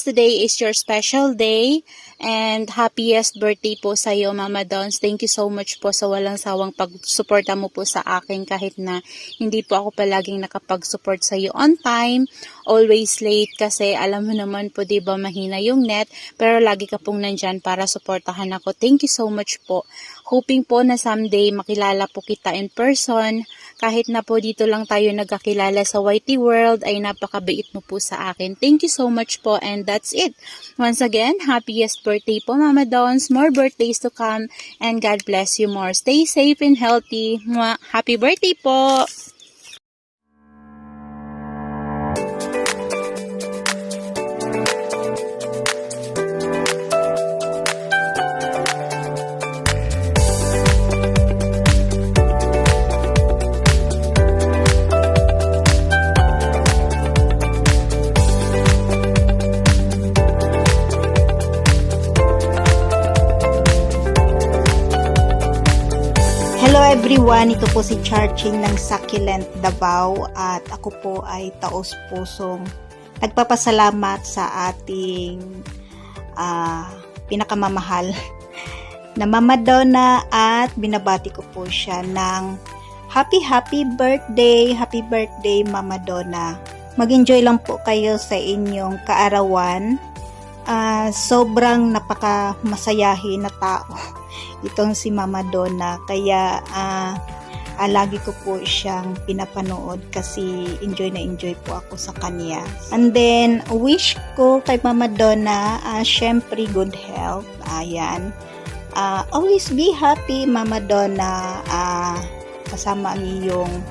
since today is your special day and happiest birthday po sa iyo, Mama Dons. Thank you so much po sa walang sawang pagsuporta mo po sa akin kahit na hindi po ako palaging nakapag-support sa iyo on time, always late kasi alam mo naman po 'di ba mahina yung net, pero lagi ka pong nandyan para suportahan ako. Thank you so much po. Hoping po na someday makilala po kita in person. Kahit na po dito lang tayo nagkakilala sa YT World, ay napakabait mo po sa akin. Thank you so much po, and that's it. Once again, happiest birthday po, Mama Dons. More birthdays to come, and God bless you more. Stay safe and healthy. Mwah! Happy birthday po! Hello everyone, ito po si Charching ng Succulent Davao at ako po ay taos-pusong nagpapasalamat sa ating pinakamamahal na Mama Donna at binabati ko po siya ng happy birthday Mama Donna. Mag-enjoy lang po kayo sa inyong kaarawan. Sobrang napaka-masayahin na tao itong si Mama Donna, kaya lagi ko po siyang pinapanood kasi enjoy na enjoy po ako sa kanya. And then wish ko kay Mama Donna syempre good health. Ayan, always be happy Mama Donna, kasama ang iyong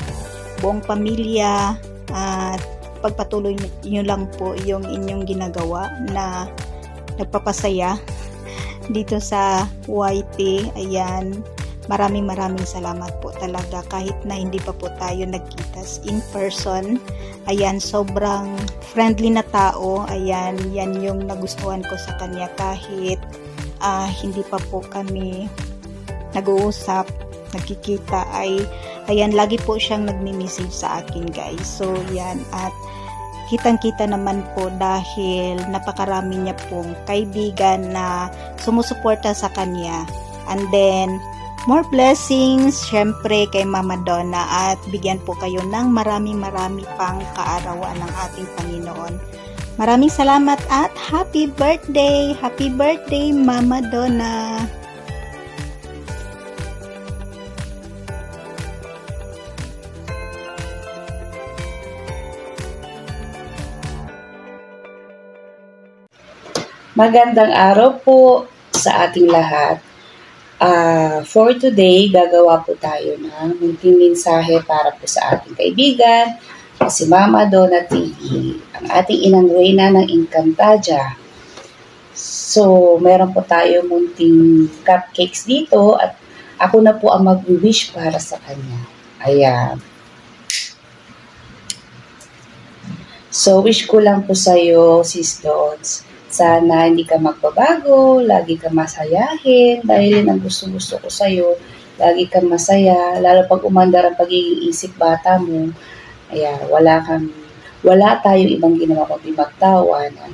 buong pamilya, at pagpatuloy niyo lang po yung inyong ginagawa na nagpapasaya dito sa YT. Ayan, maraming salamat po talaga kahit na hindi pa po tayo nagkita in person. Ayan, sobrang friendly na tao. Ayan, yan yung nagustuhan ko sa kanya kahit hindi pa po kami nag-uusap, nagkikita, ay ayan, lagi po siyang nagme-message sa akin, guys. So yan, at kitang-kita naman po dahil napakarami niya pong kaibigan na sumusuporta sa kanya. And then, more blessings syempre kay Mama Donna, at bigyan po kayo ng marami pang kaarawan ng ating Panginoon. Maraming salamat at happy birthday Mama Donna. Magandang araw po sa ating lahat. For today, gagawa po tayo ng munting mensahe para po sa ating kaibigan, si Mama Donna TV, ang ating inang reyna ng Encantadia. So, meron po tayo munting cupcakes dito at ako na po ang mag-wish para sa kanya. Ayan. So, wish ko lang po sa iyo, Sis Dons. Sana hindi ka magbabago, lagi ka masayahin, dahil yun ang gusto ko sa'yo. Lagi kang masaya, lalo pag umandar ang pagiging isip bata mo. Ayan, wala tayong ibang ginawa kundi magtawanan.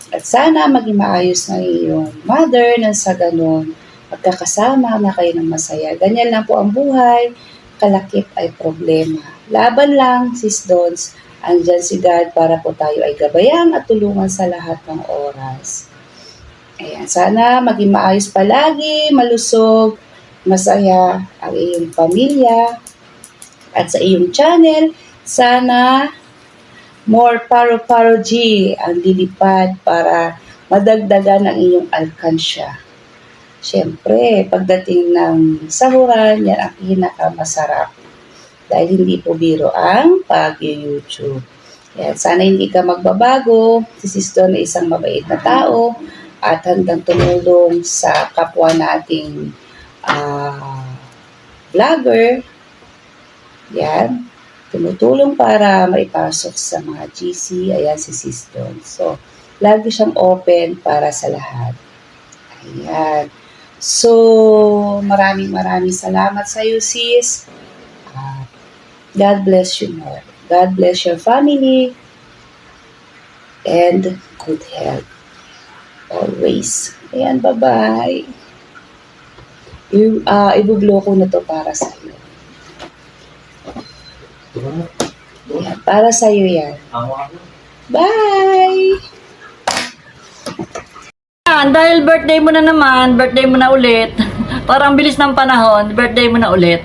At sana maging maayos na iyong mother, nang sa ganun, magkakasama na kayo ng masaya. Ganyan lang po ang buhay, kalakip ay problema. Laban lang, Sis Dons. Andyan si God para po tayo ay gabayan at tulungan sa lahat ng oras. Ayan, sana maging maayos palagi, malusog, masaya ang iyong pamilya at sa iyong channel. Sana more paro-paro G ang lilipad para madagdagan ang iyong alkansya. Siyempre, pagdating ng sahuran, yan ang pinakamasarap. Dahil hindi po biro ang pag-YouTube. Yan, sana hindi ka magbabago. Si Sis Donna ay isang mabait na tao at handang tumulong sa kapwa nating vlogger. Yan, tumutulong para maipasok sa mga GC. Ayan si Sis Donna. So, lagi siyang open para sa lahat. Ayan. So, maraming salamat sa iyo, sis. God bless you more. God bless your family. and good health always. Ayan, bye-bye. Ibublow ko na to para sa iyo. Ayan, para sa iyo yan. Bye! Dahil birthday mo na naman, birthday mo na ulit. Parang bilis ng panahon, birthday mo na ulit.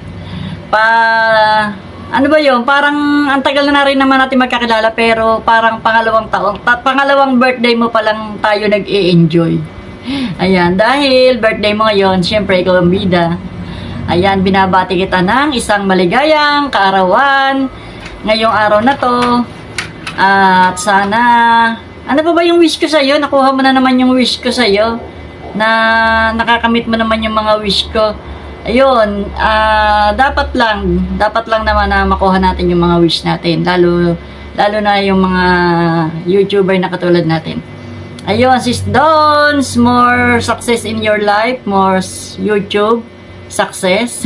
Ano ba yun? Parang ang tagal na rin naman natin magkakilala pero parang pangalawang birthday mo pa lang tayo nag-i-enjoy. Ayan, dahil birthday mo ngayon, syempre ikaw ang bida. Ayan, binabati kita ng isang maligayang kaarawan ngayong araw na to. At sana, ano pa ba yung wish ko sa'yo? Nakuha mo na naman yung wish ko sa'yo. Na nakakamit mo naman yung mga wish ko. Ayun, dapat lang naman na makuha natin yung mga wish natin. Lalo na yung mga YouTuber na katulad natin. Ayun, Sis Dons, more success in your life, more YouTube success.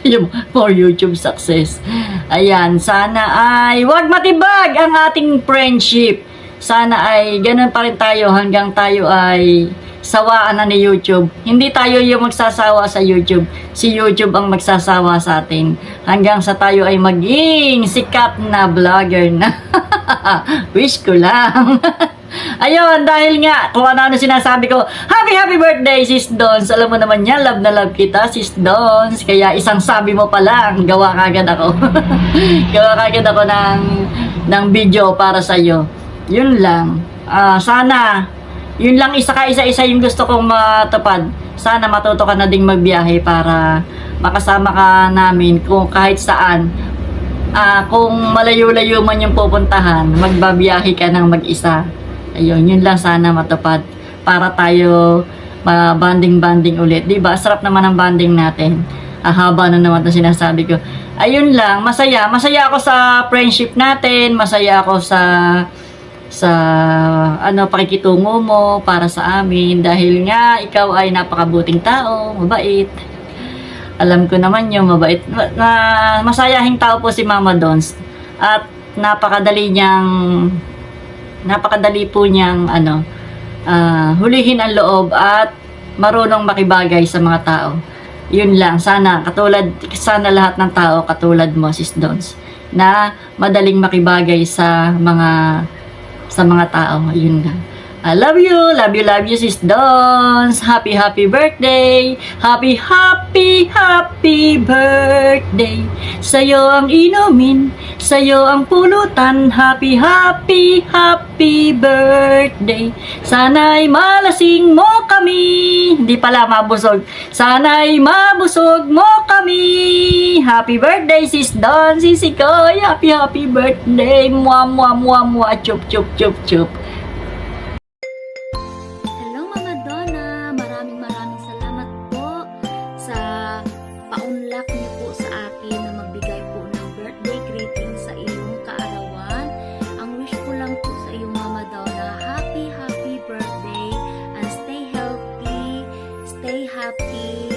Yung more YouTube success. Ayan, sana ay wag matibag ang ating friendship. Sana ay ganun pa rin tayo hanggang tayo ay sawaan na ni YouTube. Hindi tayo yung magsasawa sa YouTube. Si YouTube ang magsasawa sa atin. Hanggang sa tayo ay maging sikat na vlogger na. Wish ko lang. Ayun, dahil nga, kung ano sinasabi ko, happy birthday, Sis Dons. Alam mo naman yan, love na love kita, Sis Dons. Kaya isang sabi mo pa lang, gawa kagad ako. Gawa kagad ako ng video para sa'yo. Yun lang. Sana, yun lang isa yung gusto kong matupad. Sana matuto ka na ding magbiyahe para makasama ka namin kung kahit saan. Kung malayo-layo man yung pupuntahan, magbabiyahe ka ng mag-isa. Ayun, yun lang sana matupad para tayo banding ulit. Diba? Sarap naman ang banding natin. Haba na naman ito sinasabi ko. Ayun lang, masaya ako sa friendship natin, masaya ako sa pakikitungo mo para sa amin dahil nga ikaw ay napakabuting tao, mabait. Alam ko naman yung mabait. Masayahing tao po si Mama Dons at napakadali po niyang hulihin ang loob at marunong makibagay sa mga tao. Yun lang, sana lahat ng tao katulad mo, Sis Dons, na madaling makibagay sa mga tao. Yun lang. I love you, Sis Dons. Happy birthday. Happy birthday. Sa'yo ang inumin, sa'yo ang pulutan. Happy birthday. Sana'y malasing mo kami. Hindi pala mabusog. Sana'y mabusog mo kami. Happy birthday, Sis Dons. Sisi ko, happy birthday. Mua, mua, mua, mua. Chup, chup, chup, chup. Hello Mama Donna, maraming salamat po sa paunlak niyo po sa akin na magbigay po ng birthday greeting sa iyong kaarawan. Ang wish ko lang po sa iyo Mama Donna, happy birthday and stay healthy, stay happy,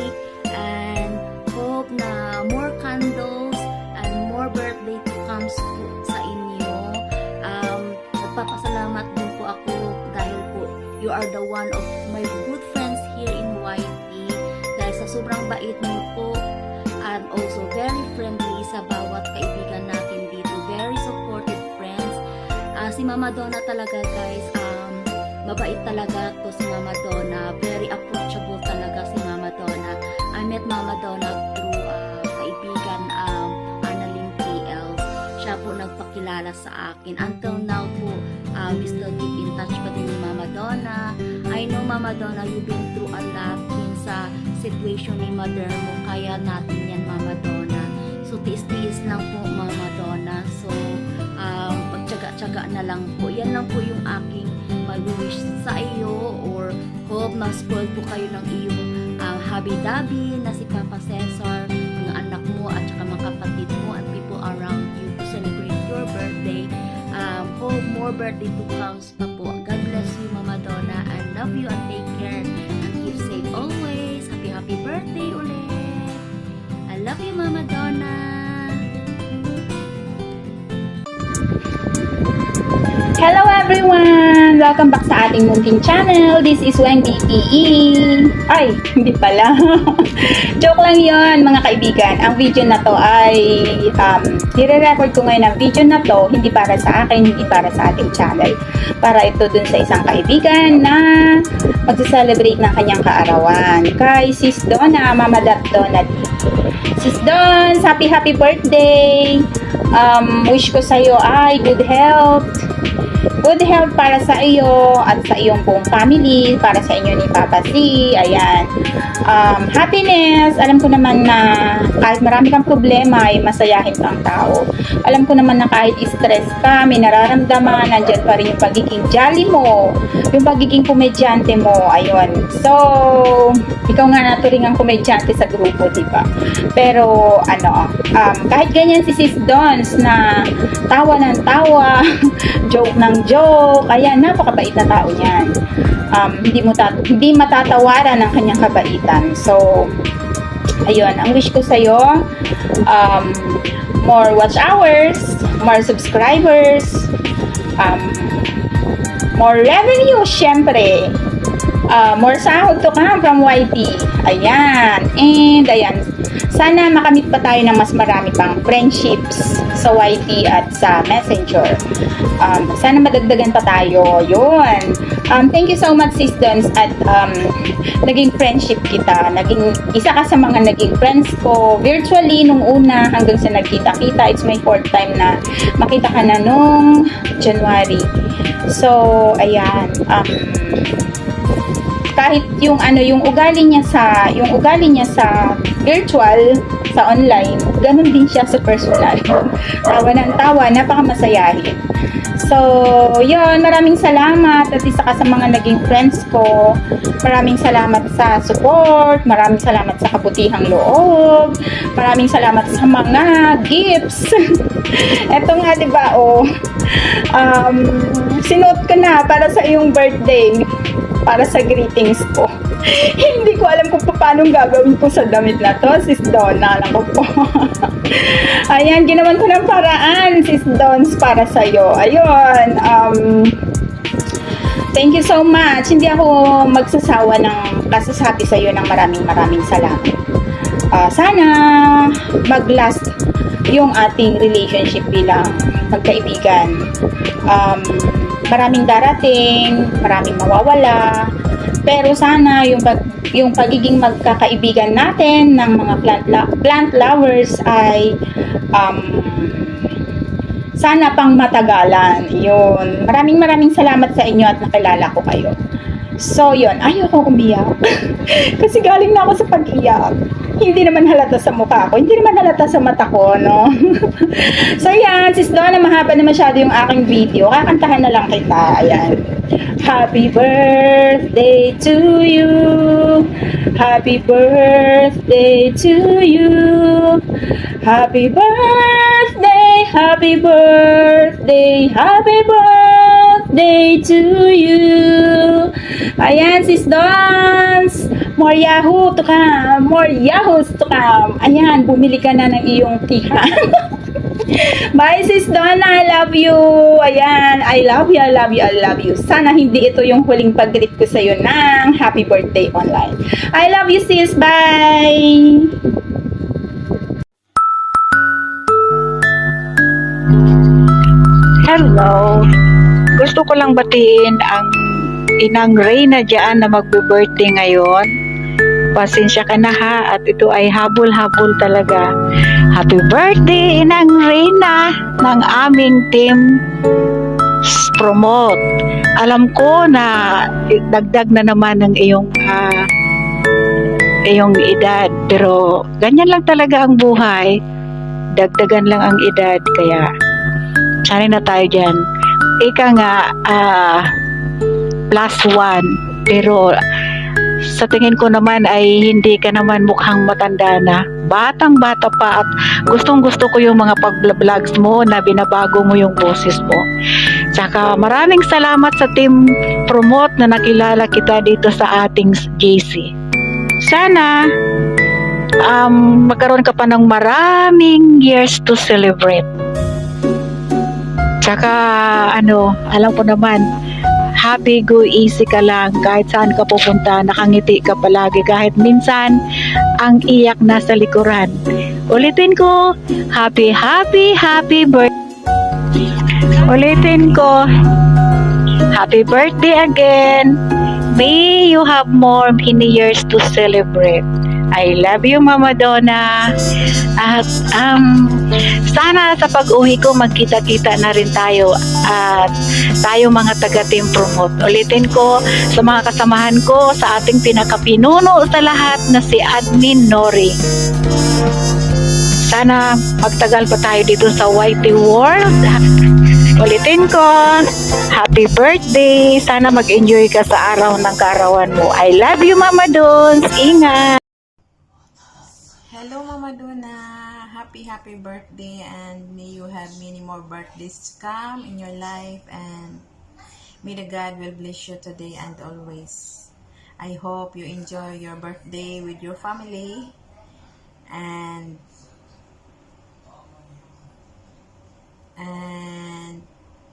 and hope na more candles and more birthday to comes po sa inyo. Nagpapasalamat din po ako dahil po you are the one of my good friends here in YT dahil sa sobrang bait niyo po and also very friendly sa bawat kaibigan natin dito. Very supportive friends. Si Mama Donna talaga guys, mabait talaga to si Mama Donna. Very approachable talaga si Mama Donna. I met Mama Donna through kaibigan Annalyn PL. Siya po nagpakilala sa akin. Until now po, we still keep in touch pa din ni Mama Donna. I know Mama Donna, you've been through a lot din sa situation ni mother mo. Kaya natin yan Mama Donna. So tiis-tiis lang po Mama Donna. So pagtyaga-tyaga na lang po. Yan lang po yung aking mag-wish sa iyo or hope na spoiled po kayo ng iyong habi-dabi na si Papa Cesar, mga anak mo at saka mga kapatid mo and people around you to celebrate your birthday. Hope more birthday to comes pa po. God bless you Mama Donna. I love you and take care and keep safe always. Happy birthday ulit. I love you Mama Donna. Hello everyone! Welcome back sa ating munting channel. This is Weng BPE. Ay, hindi pala. Joke lang yon mga kaibigan. Ang video na to ay nire-record ko ngayon ang video na to hindi para sa akin, hindi para sa ating channel. Para ito dun sa isang kaibigan na magsa-celebrate ng kanyang kaarawan. Kay Sis Donna, Mama Donat. Sis Don, happy birthday! Wish ko sa'yo ay good health. Good health para sa iyo at sa iyong buong family, para sa inyo ni Papa C. Ayan. Happiness. Alam ko naman na kahit marami kang problema ay masayahin kang tao. Alam ko naman na kahit stress ka, may nararamdaman, nandyan pa rin yung pagiging jolly mo, yung pagiging komedyante mo. Ayun. So, ikaw nga naturing ang komedyante sa grupo, diba? Pero, kahit ganyan si Sis Dons na tawa ng tawa, joke ng joke, ayan, napakabait na tao niyan. Hindi matatawaran ang kanyang kabaitan. So, ayun, ang wish ko sa'yo, more watch hours, more subscribers, more revenue, syempre. More sahod to come from YT. Ayan. And ayan, sana makamit pa tayo ng mas marami pang friendships sa YT at sa Messenger. Sana madagdagan pa tayo. Yun. Thank you so much, Sis Dons, at naging friendship kita. Isa ka sa mga naging friends ko virtually nung una hanggang sa nagkita-kita. It's my 4th time na makita ka na nung January. So, ayan. Kahit yung ugali niya sa virtual, sa online, ganun din siya sa personal. Tawa ng tawa, napakamasayahin. So, yun, maraming salamat at isa ka sa mga naging friends ko. Maraming salamat sa support, maraming salamat sa kabutihang loob, maraming salamat sa mga gifts. Eto nga, diba, sinuot ko na para sa iyong birthday, para sa greetings ko. Hindi ko alam kung paano gagawin ko sa damit na to, Sis Donna. Alam ko po. Ayan, ginawan ko ng paraan, Sis Dons, para sa'yo. Ayun. Thank you so much. Hindi ako magsasawa ng kasasabi sa'yo ng maraming salamat. Sana mag-last yung ating relationship bilang magkaibigan. Maraming darating, maraming mawawala, pero sana yung pagiging magkakaibigan natin ng mga plant lovers ay sana pang matagalan. Yun. Maraming salamat sa inyo at nakilala ko kayo. So, yun. Ayoko umiyak. Kasi galing na ako sa pag-iyak. Hindi naman halata sa mukha ko. Hindi naman halata sa mata ko, no? So, yan. Sis Donna, mahaba na masyado yung aking video. Kakantahan na lang kita. Ayan. Happy birthday to you. Happy birthday to you. Happy birthday, happy birthday, happy birthday to you. Ayan, Sis Dons. More Yahoo to come. More Yahoos to come. Ayan, bumili ka na ng iyong tihan. Bye, Sis Donna. I love you. Ayan, I love you, I love you, I love you. Sana hindi ito yung huling pag-greet ko sa'yo ng happy birthday online. I love you, sis. Bye! Hello. Gusto ko lang batiin ang Inang Reyna dyan na magbe-birthday ngayon. Pasensya ka na ha, at ito ay habol-habol talaga. Happy birthday, Inang Reyna, ng aming team Promote. Alam ko na dagdag na naman ng iyong edad, pero ganyan lang talaga ang buhay. Dagdagan lang ang edad, kaya sanay na tayo dyan. Ika nga, +1, pero sa tingin ko naman ay hindi ka naman mukhang matanda na. Batang-bata pa, at gustong-gusto ko yung mga pag-vlogs mo na binabago mo yung boses mo. Tsaka maraming salamat sa Team Promote na nakilala kita dito sa ating JC. Sana magkaroon ka pa ng maraming years to celebrate. Tsaka alam ko naman, happy, go easy ka lang. Kahit saan ka pupunta, nakangiti ka palagi. Kahit minsan, ang iyak nasa likuran. Ulitin ko, happy birthday. Ulitin ko, happy birthday again. May you have more many years to celebrate. I love you, Mama Donna. At sana sa pag-uwi ko magkita-kita na rin tayo at tayo mga taga-team promote. Ulitin ko sa mga kasamahan ko, sa ating pinakapinuno sa lahat na si Admin Nori. Sana magtagal pa tayo dito sa YT World. Ulitin ko, happy birthday. Sana mag-enjoy ka sa araw ng kaarawan mo. I love you, Mama Dons. Ingat! Hello Mama Donna, happy birthday and may you have many more birthdays to come in your life and may the God will bless you today and always. I hope you enjoy your birthday with your family and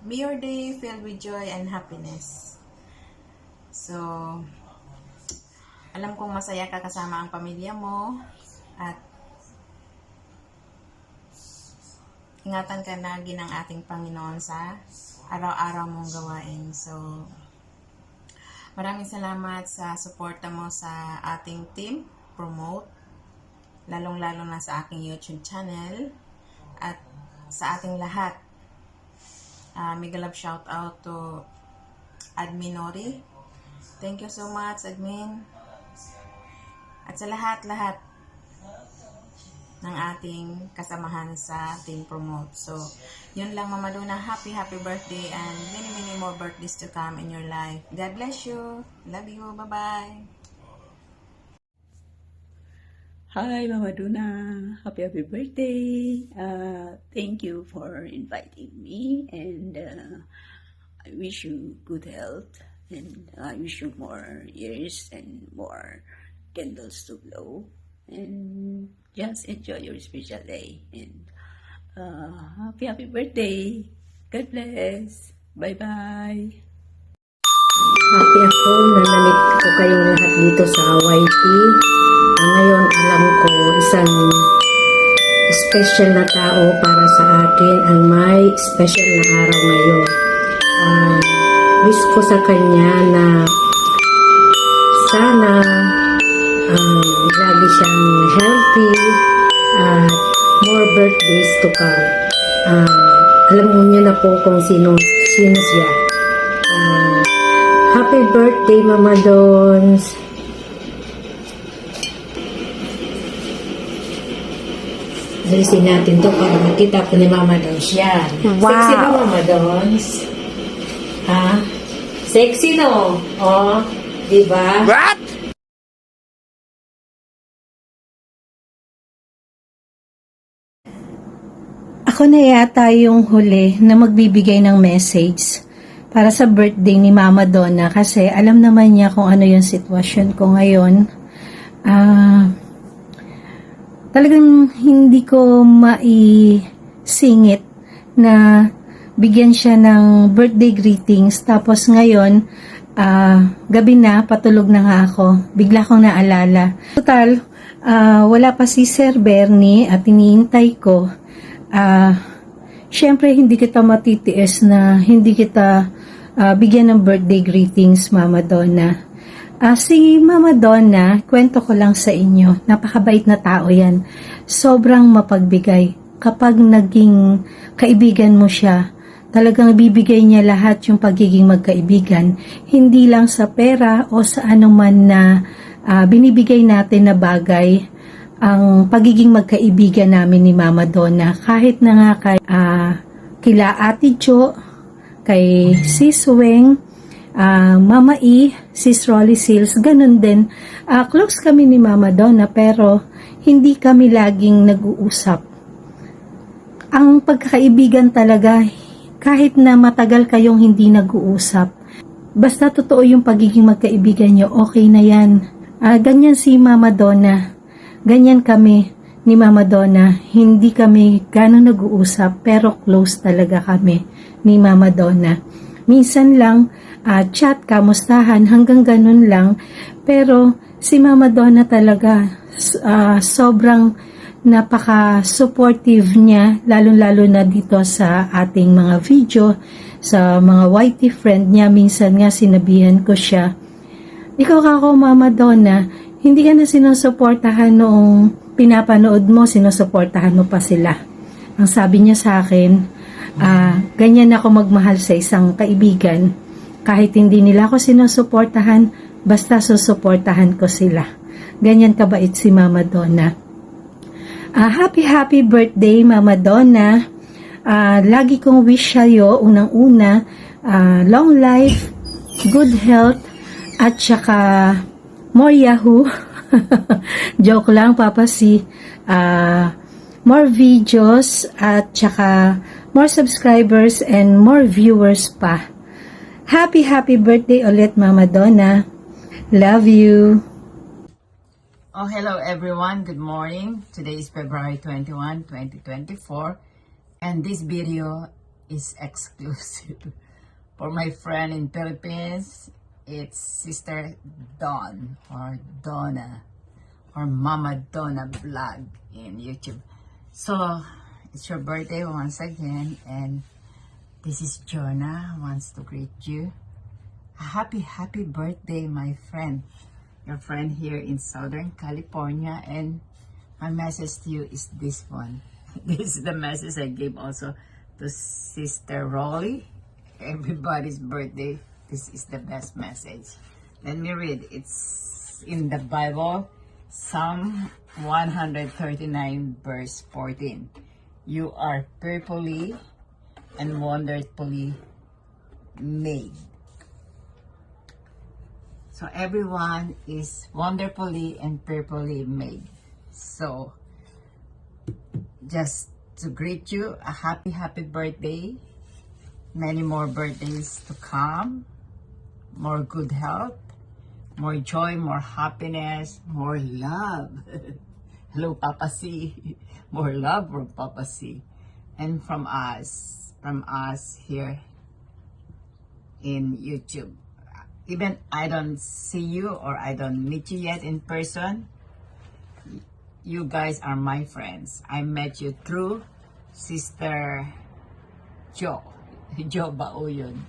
may your day filled with joy and happiness. So, alam kong masaya ka kasama ang pamilya mo at ingatan ka lagi ng ating Panginoon sa araw-araw mong gawain. So, maraming salamat sa suporta mo sa ating team, Promote, lalong-lalo na sa aking YouTube channel at sa ating lahat. Mega love shout out to Admin Nori. Thank you so much, Admin. At sa lahat-lahat ng ating kasamahan sa Team Promote. So, yun lang Mama Donna. Happy birthday and many more birthdays to come in your life. God bless you. Love you. Bye-bye. Hi, Mama Donna. Happy birthday. Thank you for inviting me and I wish you good health and I wish you more years and more candles to blow and just enjoy your special day and happy birthday. God bless. Bye-bye. Happy ako na namit ko kayong lahat dito sa YT. Ngayon alam ko isang special na tao para sa akin ang may special na araw ngayon. Wish ko sa kanya na sana lagi siyang healthy at more birthdays to come. Alam mo niyo na po kung sino siya. Happy birthday, Mama Dons. Alisin natin to para makita po ni Mama Dons yan. Wow. Sexy ba, Mama Dons? Ha? Sexy, no? Oh, diba? What? Ako na yata yung huli na magbibigay ng message para sa birthday ni Mama Donna kasi alam naman niya kung ano yung sitwasyon ko ngayon. Talagang hindi ko maisingit na bigyan siya ng birthday greetings tapos ngayon gabi na, patulog na nga ako. Bigla kong naalala. Total, wala pa si Sir Bernie at iniintay ko. Syempre hindi kita matitiis na hindi kita bigyan ng birthday greetings, Mama Donna. Si Mama Donna, kwento ko lang sa inyo, napakabait na tao yan. Sobrang mapagbigay. Kapag naging kaibigan mo siya, talagang bibigay niya lahat yung pagiging magkaibigan. Hindi lang sa pera o sa anuman na binibigay natin na bagay, ang pagiging magkaibigan namin ni Mama Donna. Kahit na nga kila Ate Jo, kay Sis Weng, Mama E, Sis Rolly Seals, ganun din. Close kami ni Mama Donna pero hindi kami laging nag-uusap. Ang pagkakaibigan talaga, kahit na matagal kayong hindi nag-uusap, basta totoo yung pagiging magkaibigan nyo, okay na yan. Ganyan si Mama Donna. Ganyan kami. ni Mama Donna, hindi kami gano'ng nag-uusap pero close talaga kami ni Mama Donna. Minsan lang chat, kamustahan, hanggang ganun lang. Pero si Mama Donna talaga sobrang napaka-supportive niya, lalong-lalo na dito sa ating mga video, sa mga YT friend niya. Minsan nga sinabihan ko siya, ikaw kako Mama Donna, hindi ka na sinusuportahan noong pinapanood mo, sinusuportahan mo pa sila. Ang sabi niya sa akin, ganyan ako magmahal sa isang kaibigan. Kahit hindi nila ako sinusuportahan, basta susuportahan ko sila. Ganyan kabait si Mama Donna. Happy birthday Mama Donna. Lagi kong wish sa'yo, unang-una, long life, good health, at saka more Yahoo. Joke lang, Papa C. More videos, at saka more subscribers and more viewers pa. Happy birthday ulit Mama Donna. Love you. Oh, hello everyone. Good morning. Today is February 21, 2024. And this video is exclusive for my friend in Philippines. It's Sister Dawn or Donna or Mama Donna vlog in YouTube. So, it's your birthday once again, and this is Jonah wants to greet you. A happy birthday, my friend. Your friend here in Southern California, and my message to you is this one. This is the message I gave also to Sister Rolly. Everybody's birthday, this is the best message. Let me read. It's in the Bible, Psalm 139 verse 14. You are fearfully and wonderfully made. So everyone is wonderfully and fearfully made. So just to greet you, a happy birthday. Many more birthdays to come. More good health, more joy, more happiness, more love. Hello, Papa C. More love from Papa C. And from us here in YouTube. Even I don't see you or I don't meet you yet in person, you guys are my friends. I met you through Sister Jo Bao yun.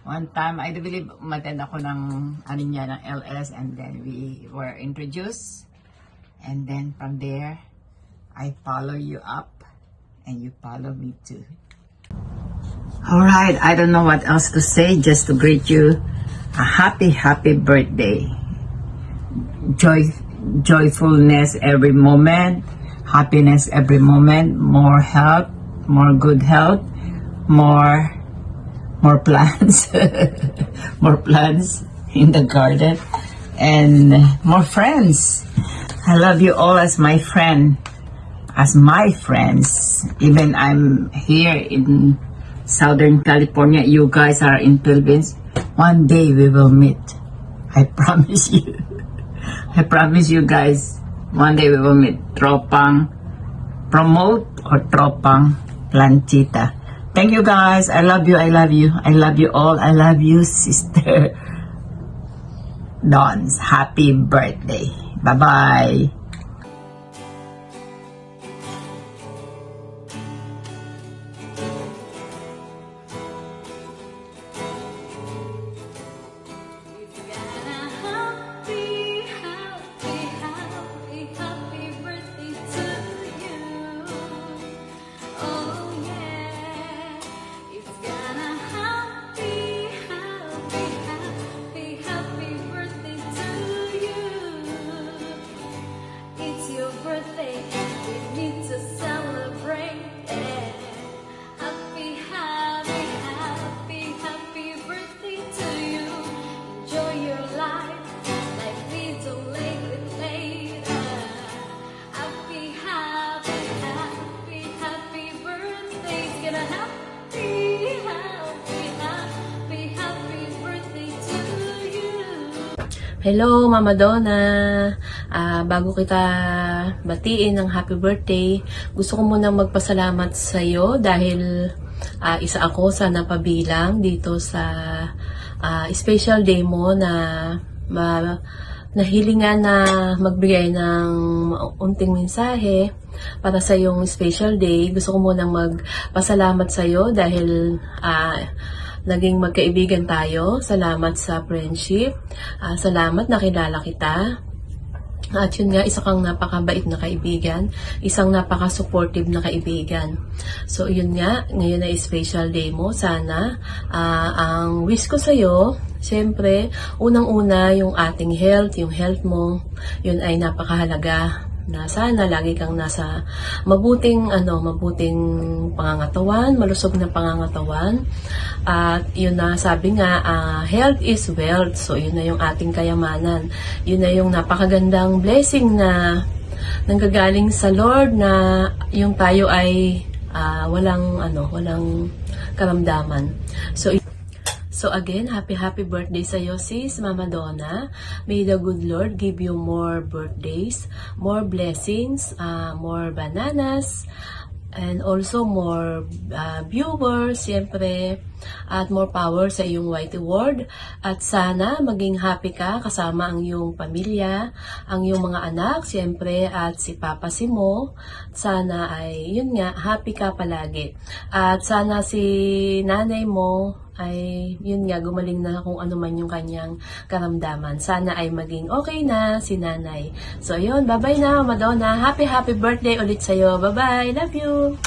One time, I do believe, umattend ako ng LS, and then we were introduced. And then from there, I follow you up and you follow me too. Alright, I don't know what else to say, just to greet you. A happy birthday. Joyfulness every moment, happiness every moment, more health, more good health, more plants, more plants in the garden, and more friends. I love you all as my friends. Even I'm here in Southern California, you guys are in Philippines. One day we will meet. I promise you. I promise you guys. One day we will meet. Tropang Promote or Tropang Planchita. Thank you guys. I love you. I love you. I love you all. I love you, Sister Dawn's. Happy birthday. Bye-bye. Hello, Mama Donna. Bago kita batiin ng happy birthday, gusto ko munang magpasalamat sa iyo dahil isa ako sa napabilang dito sa special day mo na nahilingan na magbigay ng unting mensahe para sa iyong special day. Gusto ko munang magpasalamat sa iyo dahil naging magkaibigan tayo. Salamat sa friendship. Salamat nakilala kita. At yun nga, isa kang napakabait na kaibigan. Isang napaka-supportive na kaibigan. So yun nga, ngayon ay special day mo. Sana ang wish ko sa'yo, siyempre, unang-una yung ating health, yung health mo, yun ay napakahalaga. Na sana lagi kang nasa mabuting pangangatawan, malusog na pangangatawan. At yun na, sabi nga, health is wealth. So yun na yung ating kayamanan. Yun na yung napakagandang blessing na nanggagaling sa Lord na yung tayo ay walang karamdaman. So again, happy birthday sa iyo, sis, Mama Donna. May the good Lord give you more birthdays, more blessings, more bananas, and also more viewers, siyempre, at more power sa iyong Whitey World. At sana maging happy ka kasama ang iyong pamilya, ang iyong mga anak, siyempre, at si Papa Simo. Sana ay, yun nga, happy ka palagi. At sana si nanay mo ay, yun nga, gumaling na kung ano man yung kanyang karamdaman. Sana ay maging okay na si nanay. So, ayun, bye-bye na, Madonna. Happy birthday ulit sa'yo. Bye-bye. Love you.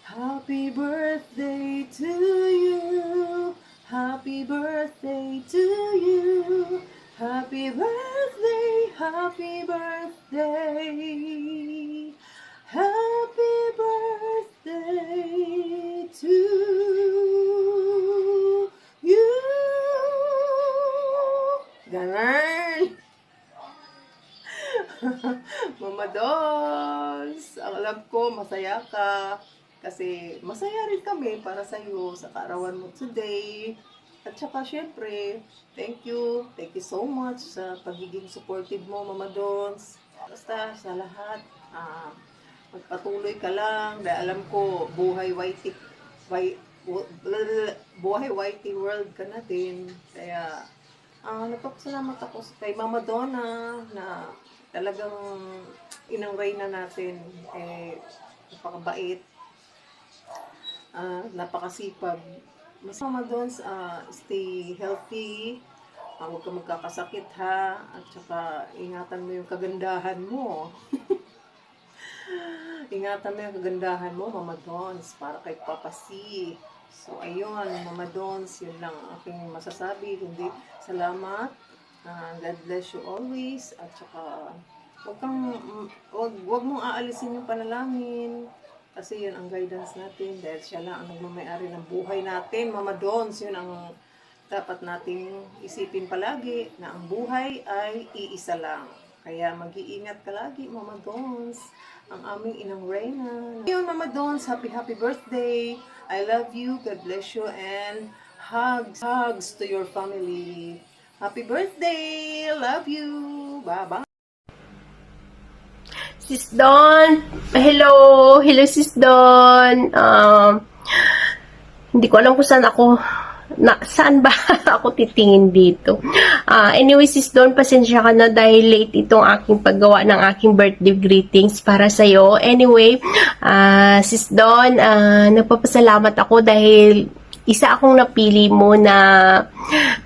Happy birthday to you. Happy birthday to you. Happy birthday, happy birthday. Happy birthday to you. Ganun. Mama Dolls, alam ko masaya ka. Kasi masaya rin kami para sa iyo sa kaarawan mo today. At saka syempre, thank you so much sa pagiging supportive mo, Mama Dolls. Basta sa lahat, magpatuloy ka lang dahil alam ko buhay Whitey world ka na din. Kaya nagpapasalamat ako kay Mama Donna na talagang inang reyna natin, napakabait, napakasipag. Mas Mama Dons, stay healthy, huwag ka magkakasakit ha, at saka ingatan mo yung kagandahan mo. Ingatan mo yung kagandahan mo, Mama Dons, para kay Papa C. So, ayun, Mama Dons, yun lang aking masasabi. Kundi, salamat. God bless you always. At saka, wag mong aalisin yung panalangin. Kasi yun ang guidance natin. Dahil siya lang ang nagmamayari ng buhay natin, Mama Dons. Yun ang dapat nating isipin palagi, na ang buhay ay iisa lang. Kaya mag-iingat ka lagi, Mama Dons, ang aming inang reyna. Yun, Mama Dons, happy birthday. I love you, God bless you, and hugs to your family. Happy birthday, love you, bye-bye. Sis Don, hello Sis Don. Hindi ko alam kung saan ba ako titingin dito. Anyway, Sis Don, pasensya ka na dahil late itong aking paggawa ng aking birthday greetings para sa'yo. Anyway, Sis Don, nagpapasalamat ako dahil isa akong napili mo na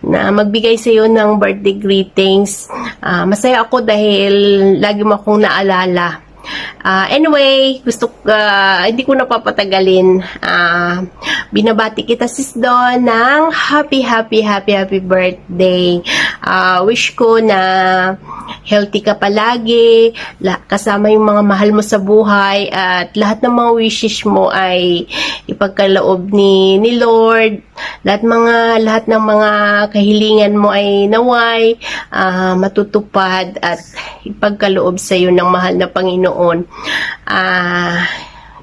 magbigay sa'yo ng birthday greetings. Masaya ako dahil lagi mo akong naalala. Anyway, hindi ko napapatagalin. Binabati kita, Sis Don, ng happy birthday. Wish ko na healthy ka palagi, kasama yung mga mahal mo sa buhay, at lahat ng mga wishes mo ay ipagkaloob ni Lord. Lahat ng mga kahilingan mo ay naway matutupad at ipagkaloob sa iyo ng mahal na Panginoon.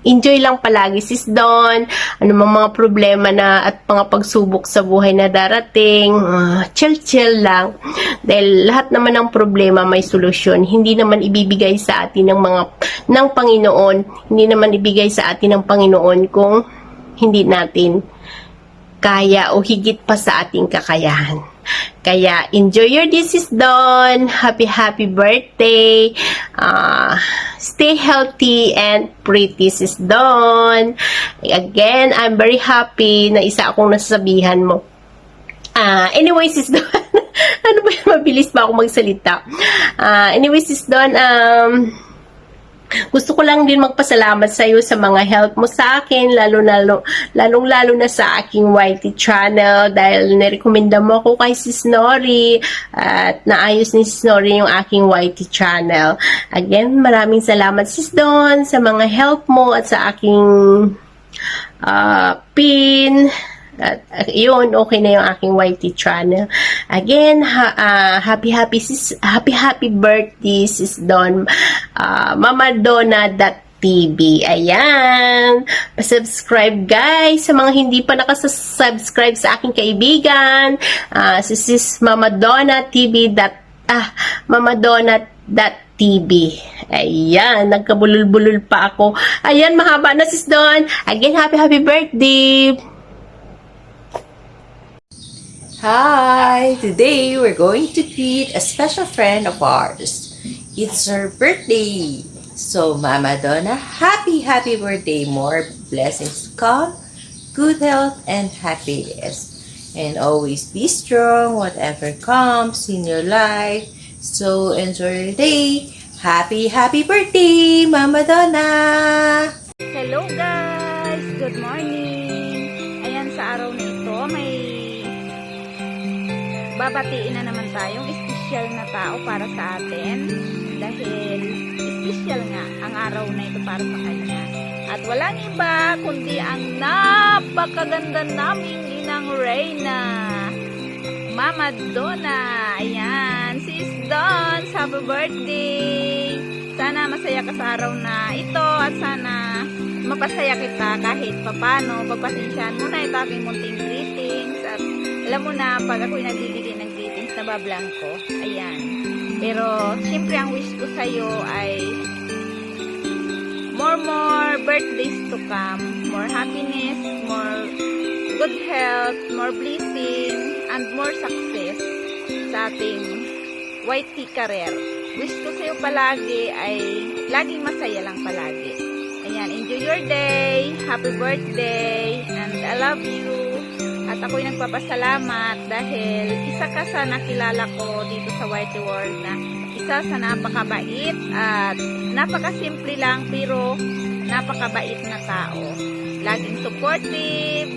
enjoy lang palagi, sis Don. Ano mga problema na at mga pagsubok sa buhay na darating, chill lang. Dahil lahat naman ng problema may solusyon. Hindi naman ibibigay sa atin ng Panginoon. Hindi naman ibigay sa atin ng Panginoon kung hindi natin kaya o higit pa sa ating kakayahan. Kaya, enjoy your day, sis Don. Happy birthday. Stay healthy and pretty, sis Don. Again, I'm very happy na isa akong nasasabihan mo. Anyway, sis Don. Ano ba yun? Mabilis ba ako magsalita? Anyway, sis Don, gusto ko lang din magpasalamat sa iyo sa mga help mo sa akin, lalong-lalo na sa aking YT channel dahil nirekomenda mo ako kay Sis Nori at naayos ni Sis Nori yung aking YT channel. Again, maraming salamat Sis Don sa mga help mo at sa aking pin. At yun, okay na yung aking YT channel. Again, happy birthday, Sis Don. Mamadonna.tv. Ayan. Pa-subscribe, guys. Sa mga hindi pa nakasubscribe sa aking kaibigan, Sis Mamadonna.tv. Mamadonna.tv. Ayan, nagkabulol-bulol pa ako. Ayan, mahaba na, Sis Don. Again, happy birthday. Hi! Today we're going to greet a special friend of ours. It's her birthday. So Mama Donna, happy birthday. More blessings to come, good health and happiness. And always be strong whatever comes in your life. So enjoy your day. Happy birthday, Mama Donna! Hello guys! Good morning! Ayan, sa araw na ito may babatiin na naman tayong espesyal na tao para sa atin dahil espesyal nga ang araw na ito para sa kanya. At walang iba kundi ang napakaganda naming inang Reyna, Mama Donna. Ayan, Sis Don, happy birthday! Sana masaya ka sa araw na ito at sana mapasaya kita kahit papano. Pagpasensyahan mo na ito aking munting greetings at alam mo na, pag ako'y nagbibigay ng greetings, nabablanko. Ayan. Pero, siyempre, ang wish ko sa'yo ay more birthdays to come, more happiness, more good health, more blessing, and more success sa ating YT career. Wish ko sa'yo palagi ay laging masaya lang palagi. Ayan, enjoy your day, happy birthday, and I love you. At ako'y nagpapasalamat dahil isa ka sa nakilala ko dito sa YT World na isa sa napakabait at napakasimple lang pero napakabait na tao. Laging supportive,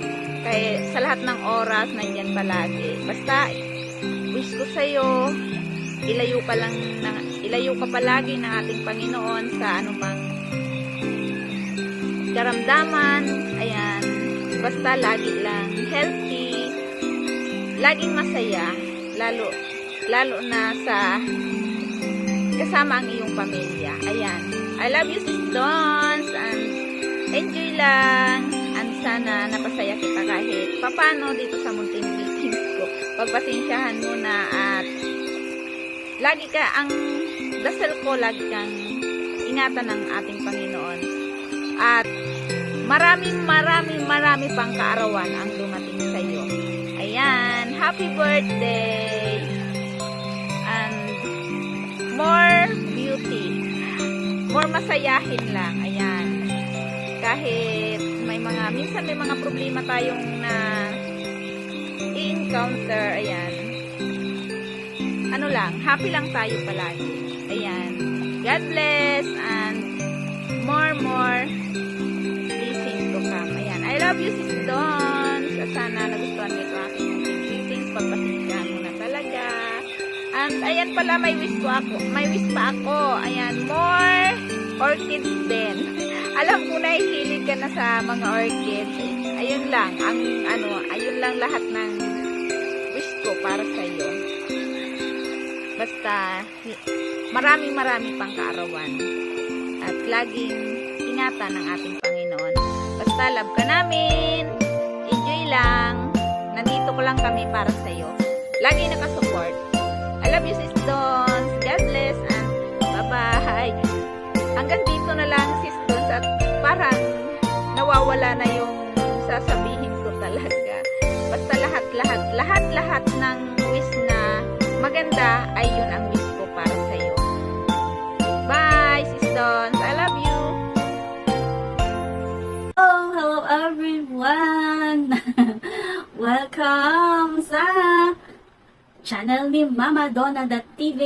sa lahat ng oras nandyan palagi. Basta wish ko sa'yo, ilayo ka palagi ng ating Panginoon sa anumang karamdaman. Ayan. Basta lagi lang healthy, laging masaya, lalo na sa kasama ang iyong pamilya. Ayan. I love you, Sis Dons, and enjoy lang. And sana napasaya kita kahit papano dito sa munting meetings ko. Pagpasensyahan mo na at lagi ka, ang dasal ko, lagi kang ingatan ng ating Panginoon. At marami pang kaarawan ang dumating sa iyo. Ayan, happy birthday and more beauty, more masayahin lang. Ayan, kahit minsan may mga problema tayong na i-encounter. Ayan, ano lang, happy lang tayo palagi. Ayan, God bless and more Ayan, I love you, Sis Don. Sana nagustuhan mo ito aking greetings. Pagpasensyahan mo na talaga. And ayan pala, may wish pa ako. Ayan, more orchids din. Alam ko na hihilig ka na sa mga orchids. Ayun lang, ayun lang lahat ng wish ko para sa iyo. Basta marami pang kaarawan. At laging ingatan ng ating Panginoon. Basta love ka namin. Enjoy lang. Nandito ko lang kami para sa'yo. Lagi nakasupport. I love you, Sis Dons. God bless and bye-bye. Hanggang dito na lang, Sis Dons, at parang nawawala na yung sasabihin ko talaga. Basta lahat ng wish na maganda ay yun ang wish ko para sa'yo. Bye, Sis Dons. I love you. Oh, hello everyone! Welcome sa channel ni Mama Donna.tv,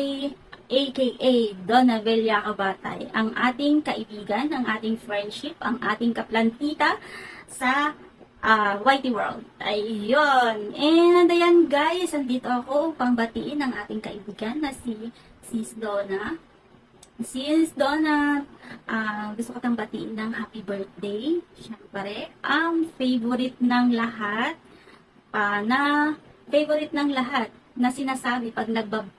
aka Donna Velia Kabatay, ang ating kaibigan, ang ating friendship, ang ating kaplantita sa YT World. Ayun. And ayan guys, andito ako upang batiin ang ating kaibigan na si Sis Donna. Sis Donna, gusto ko tang batiin ng happy birthday. Siyempre, ang favorite ng lahat, na sinasabi pag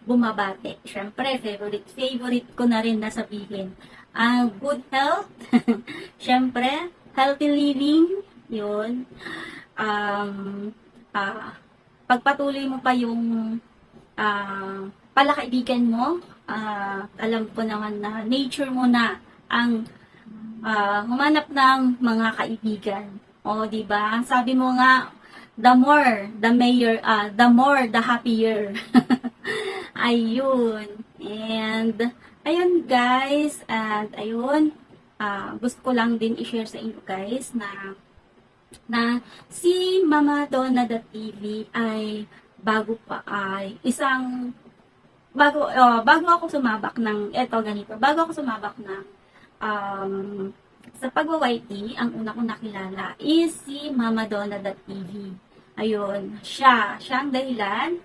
bumabate. Siyempre, favorite ko na rin na sabihin. Good health, siyempre, healthy living, yun. Pagpatuloy mo pa yung palakaibigan mo, alam ko naman na nature mo na ang humanap ng mga kaibigan. O, diba? Sabi mo nga, the more, the happier. Ayun. And, ayun guys, and ayun, gusto ko lang din i-share sa inyo guys na si Mama Donna.tv ay bago ako sumabak ng sa pagwa-YT, ang una kong nakilala is si Mama Donna.tv. Ayun, siya ang dahilan,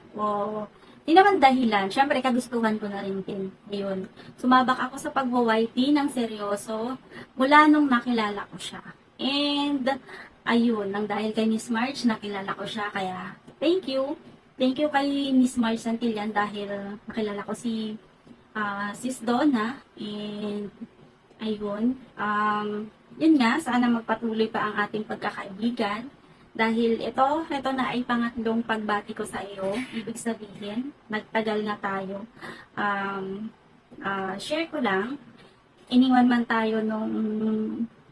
di naman dahilan, syempre kagustuhan ko na rin din. Ayun, sumabak ako sa pagwa-YT ng seryoso mula nung nakilala ko siya. And, ayun, nang dahil kay Miss March, nakilala ko siya, kaya thank you kay Miss March Santillan dahil nakilala ko si Sis Donna. And ayun, yun nga, sana magpatuloy pa ang ating pagkakaibigan dahil ito na ay pangatlong pagbati ko sa iyo. Ibig sabihin, nagtagal na tayo. Share ko lang, iniwan man tayo nung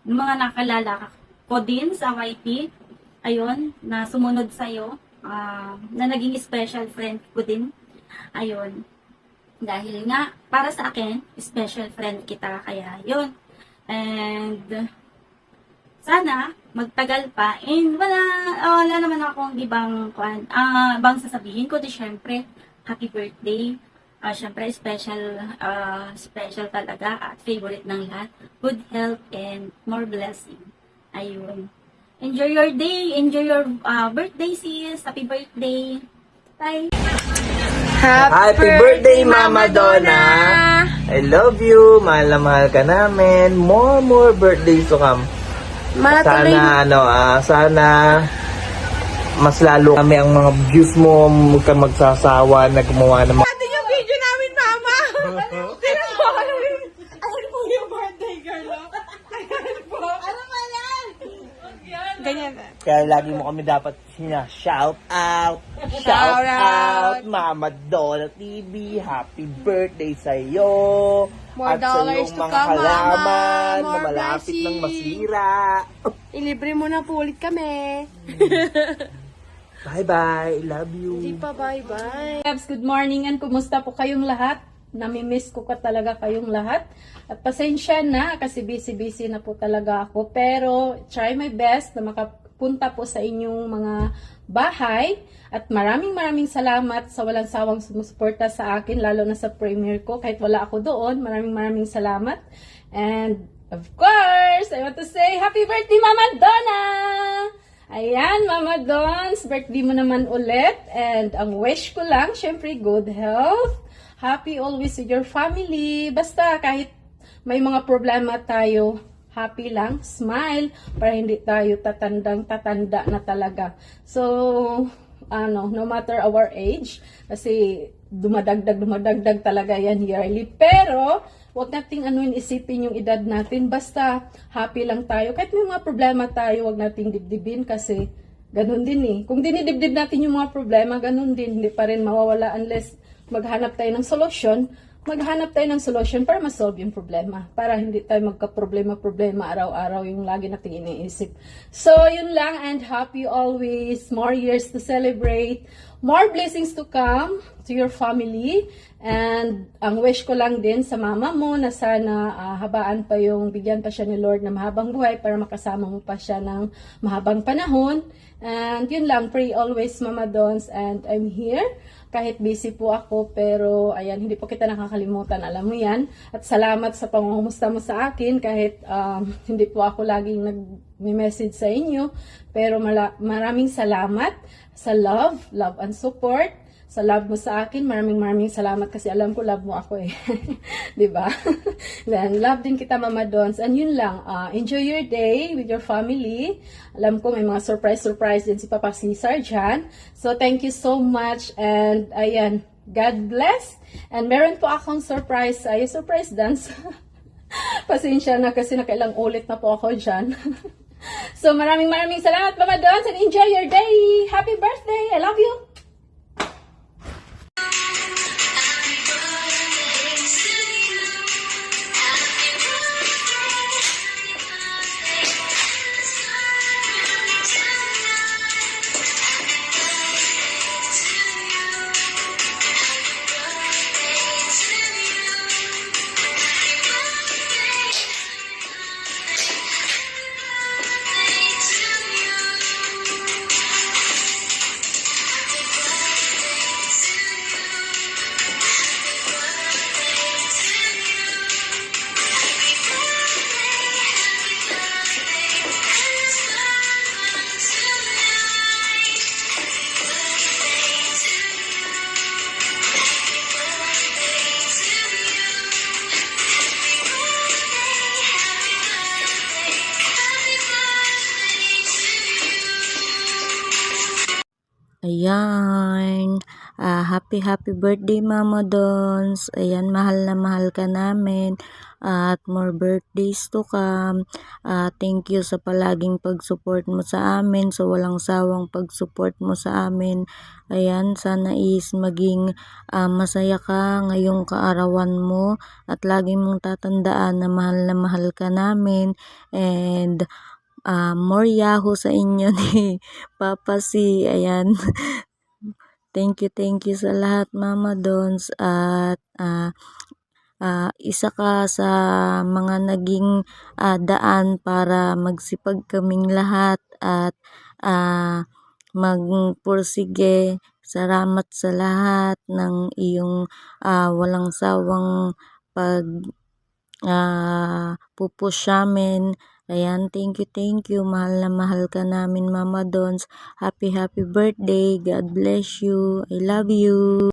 mga nakilala ko din sa YT, ayun, na sumunod sa iyo, na naging special friend ko din. Ayun. Dahil nga, para sa akin, special friend kita. Kaya, yun. And, sana, magtagal pa. And, wala naman akong ibang bang sasabihin ko. Di, syempre, happy birthday. Syempre, special talaga at favorite ng lahat. Good health and more blessing. Ayun. Enjoy your day. Enjoy your birthday, sis. Happy birthday. Bye. Happy birthday, Mama Donna! I love you. Mahal na mahal ka namin. More birthdays to come. Sana mas lalo kami ang mga views mo. Huwag kang magsasawa na gumawa ng mga... Atin yung video namin, Mama! Sino po? Ano po yung birthday girl? Ayan po. Ano ba yan? Ganyan. Kaya lagi mo kami dapat shout out. Shout out, Mama Donna TV. Happy birthday sa'yo. More at sa dollars iyong to mga come, halaman Mama. na More malapit blessing. ng masira. Ilibre mo na po ulit kami. Bye-bye. Love you. Hindi pa, bye-bye. Labs, good morning and kumusta po kayong lahat? Namimiss ko talaga kayong lahat. At pasensya na kasi busy na po talaga ako. Pero try my best na makapunta po sa inyong mga bahay. At maraming salamat sa walang sawang sumusuporta sa akin, lalo na sa premiere ko. Kahit wala ako doon, maraming salamat. And of course, I want to say happy birthday, Mama Donna! Ayan, Mama Dons, birthday mo naman ulit. And ang wish ko lang, syempre, good health. Happy always with your family. Basta kahit may mga problema tayo, happy lang, smile, para hindi tayo tatanda na talaga. So, no matter our age, kasi dumadagdag talaga yan yearly. Pero, Huwag nating isipin yung edad natin. Basta happy lang tayo. Kahit may mga problema tayo, huwag nating dibdibin kasi ganun din eh. Kung dinidibdib natin yung mga problema, ganun din. Hindi pa rin mawawala unless maghanap tayo ng solusyon. Maghanap tayo ng solusyon para ma-solve yung problema. Para hindi tayo magka-problema-problema araw-araw yung lagi nating iniisip. So, yun lang, and happy always. More years to celebrate. More blessings to come to your family. And ang wish ko lang din sa mama mo na sana habaan pa yung bigyan pa siya ni Lord na mahabang buhay para makasama mo pa siya ng mahabang panahon. And yun lang, pray always, Mama Dons, and I'm here. Kahit busy po ako, pero ayan, hindi po kita nakakalimutan, alam mo yan. At salamat sa pangungumusta mo sa akin, kahit hindi po ako laging nag-message sa inyo. Pero maraming salamat sa love and support. Sa love mo sa akin, maraming salamat kasi alam ko love mo ako eh. Diba? Then, love din kita, Mama Dons. And yun lang, enjoy your day with your family. Alam ko may mga surprise din si Papa Cesar dyan. So, thank you so much. And, ayan, God bless. And meron po akong surprise dance. Pasensya na kasi nakailang ulit na po ako dyan. So, maraming salamat, Mama Dons. And enjoy your day. Happy birthday. I love you. Ayan. Happy birthday, Mama Dons. Ayan, mahal na mahal ka namin. At more birthdays to come. Thank you sa palaging pag-support mo sa amin. Sa walang sawang pag-support mo sa amin. Ayan, sana is maging masaya ka ngayong kaarawan mo. At lagi mong tatandaan na mahal ka namin. And more yahoo sa inyo ni Papa C. Ayan. Thank you sa lahat, Mama Dons. At isa ka sa mga naging daan para magsipag kaming lahat at magpursige. Salamat sa lahat ng iyong walang sawang pupush amin. Ayan, thank you. Mahal na mahal ka namin, Mama Dons. Happy birthday. God bless you. I love you.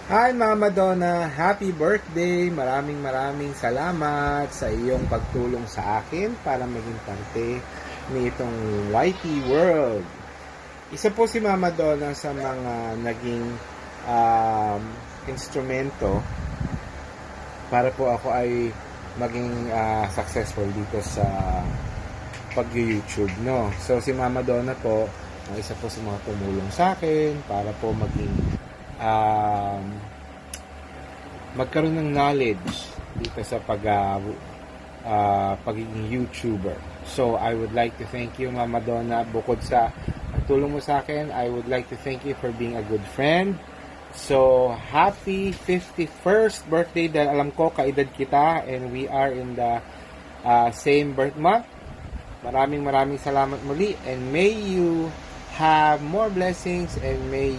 Hi, Mama Donna. Happy birthday. Maraming salamat sa iyong pagtulong sa akin para maging parte nitong YT World. Isa po si Mama Donna sa mga naging instrumento para po ako ay maging successful dito sa pag-YouTube, no? So, si Mama Donna po, isa po sa mga tumulong sa akin para po maging magkaroon ng knowledge dito sa pagiging YouTuber. So, I would like to thank you, Mama Donna. Bukod sa pagtulong mo sa akin, I would like to thank you for being a good friend. So, happy 51st birthday dahil alam ko kaedad kita and we are in the same birth month. Maraming salamat muli and may you have more blessings and may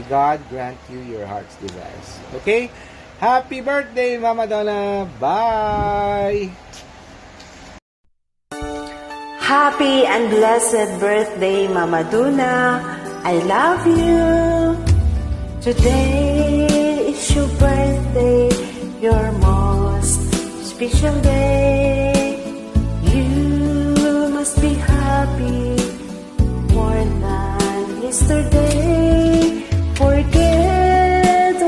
God grant you your heart's desires. Okay? Happy birthday, Mama Donna. Bye! Happy and blessed birthday, Mama Donna. I love you. Today is your birthday, your most special day. You must be happy more than yesterday. Forget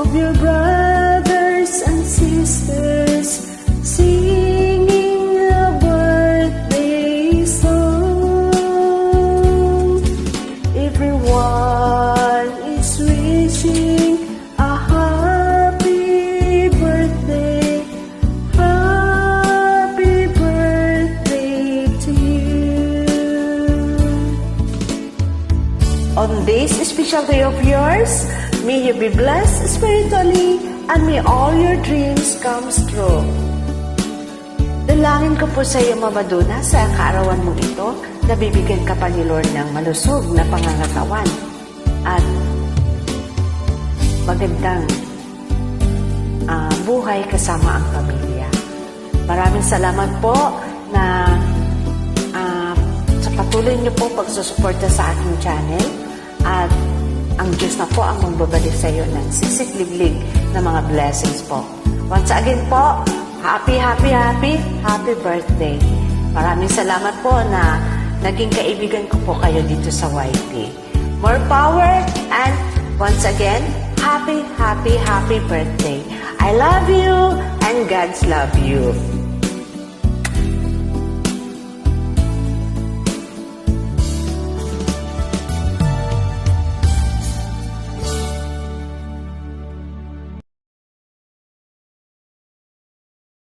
of your brothers and sisters singing a birthday song. Everyone is wishing a happy birthday to you. On this special day of yours, may you be blessed spiritually and may all your dreams come true. Dalangin ko po sa iyo, Mama Donna, sa kaarawan mo ito, na bibigyan ka pa ni Lord ng malusog na pangangatawan at magandang buhay kasama ang pamilya. Maraming salamat po na sa patuloy niyo po pagsusuporta sa aking channel at ang Diyos na po ang magbabalik sa iyo ng sisikliglig na mga blessings po. Once again po, happy birthday. Maraming salamat po na naging kaibigan ko po kayo dito sa YT. More power and once again, happy birthday. I love you and God's love you.